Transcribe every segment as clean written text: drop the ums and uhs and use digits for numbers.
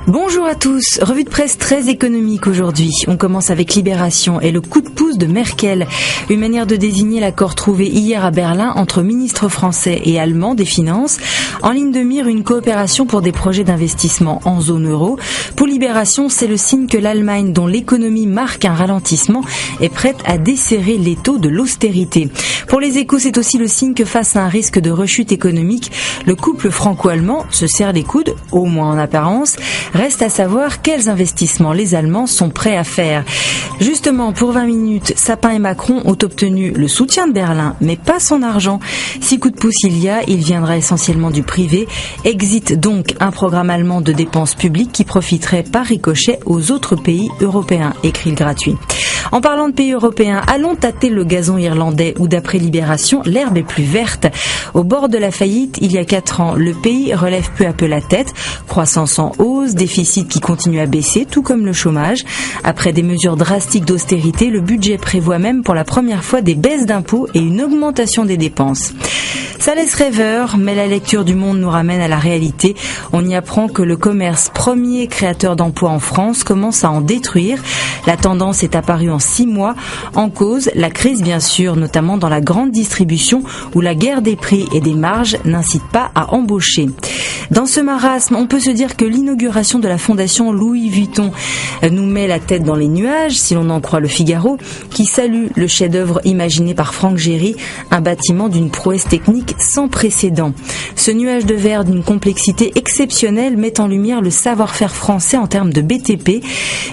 Bonjour à tous, revue de presse très économique aujourd'hui. On commence avec Libération et le coup de pouce de Merkel. Une manière de désigner l'accord trouvé hier à Berlin entre ministres français et allemands des finances. En ligne de mire, une coopération pour des projets d'investissement en zone euro. Pour Libération, c'est le signe que l'Allemagne, dont l'économie marque un ralentissement, est prête à desserrer l'étau de l'austérité. Pour les Échos, c'est aussi le signe que face à un risque de rechute économique, le couple franco-allemand se serre les coudes, au moins en apparence. Reste à savoir quels investissements les Allemands sont prêts à faire. Justement, pour 20 minutes, Sapin et Macron ont obtenu le soutien de Berlin, mais pas son argent. Si coup de pouce il y a, il viendra essentiellement du privé. Exit donc un programme allemand de dépenses publiques qui profiterait par ricochet aux autres pays européens, écrit le gratuit. En parlant de pays européens, allons tâter le gazon irlandais où, d'après Libération, l'herbe est plus verte. Au bord de la faillite, il y a 4 ans, le pays relève peu à peu la tête. Croissance en hausse, déficit qui continue à baisser, tout comme le chômage. Après des mesures drastiques d'austérité, le budget prévoit même pour la première fois des baisses d'impôts et une augmentation des dépenses. Ça laisse rêveur, mais la lecture du Monde nous ramène à la réalité. On y apprend que le commerce, premier créateur d'emplois en France, commence à en détruire. La tendance est apparue en 6 mois. En cause, la crise bien sûr, notamment dans la grande distribution où la guerre des prix et des marges n'incite pas à embaucher. Dans ce marasme, on peut se dire que l'inauguration de la fondation Louis Vuitton nous met la tête dans les nuages, si l'on en croit le Figaro, qui salue le chef-d'œuvre imaginé par Franck Gehry, un bâtiment d'une prouesse technique sans précédent. Ce nuage de verre d'une complexité exceptionnelle met en lumière le savoir-faire français en termes de BTP,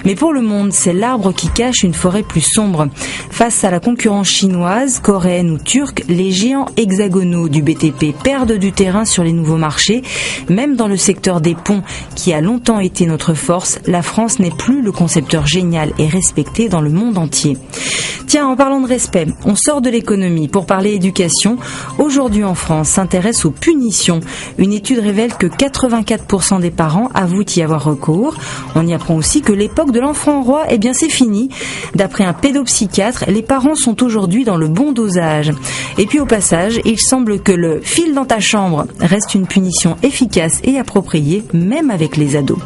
mais pour le monde, c'est l'arbre qui cache une forêt plus sombre. Face à la concurrence chinoise, coréenne ou turque, les géants hexagonaux du BTP perdent du terrain sur les nouveaux marchés. Même dans le secteur des ponts, qui a longtemps été notre force, la France n'est plus le concepteur génial et respecté dans le monde entier. Tiens, en parlant de respect, on sort de l'économie pour parler éducation. Aujourd'hui en France s'intéresse aux punitions. Une étude révèle que 84% des parents avouent y avoir recours. On y apprend aussi que l'époque de l'enfant roi, eh bien c'est fini. D'après un pédopsychiatre, les parents sont aujourd'hui dans le bon dosage. Et puis au passage, il semble que le file dans ta chambre reste une punition efficace et appropriée, même avec les ados.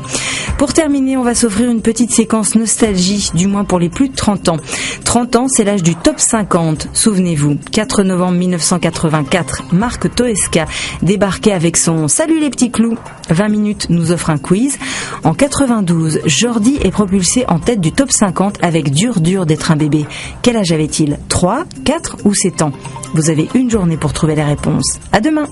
Pour terminer, on va s'offrir une petite séquence nostalgie, du moins pour les plus de 30 ans. 30 ans, c'est l'âge du top 50. Souvenez-vous, 4 novembre 1984, Marc Toesca débarquait avec son « Salut les petits clous ». 20 minutes nous offre un quiz. En 92, Jordi est propulsé en tête du top 50 avec Dur dur d'être un bébé. Quel âge avait-il ? 3, 4 ou 7 ans ? Vous avez une journée pour trouver les réponses. À demain.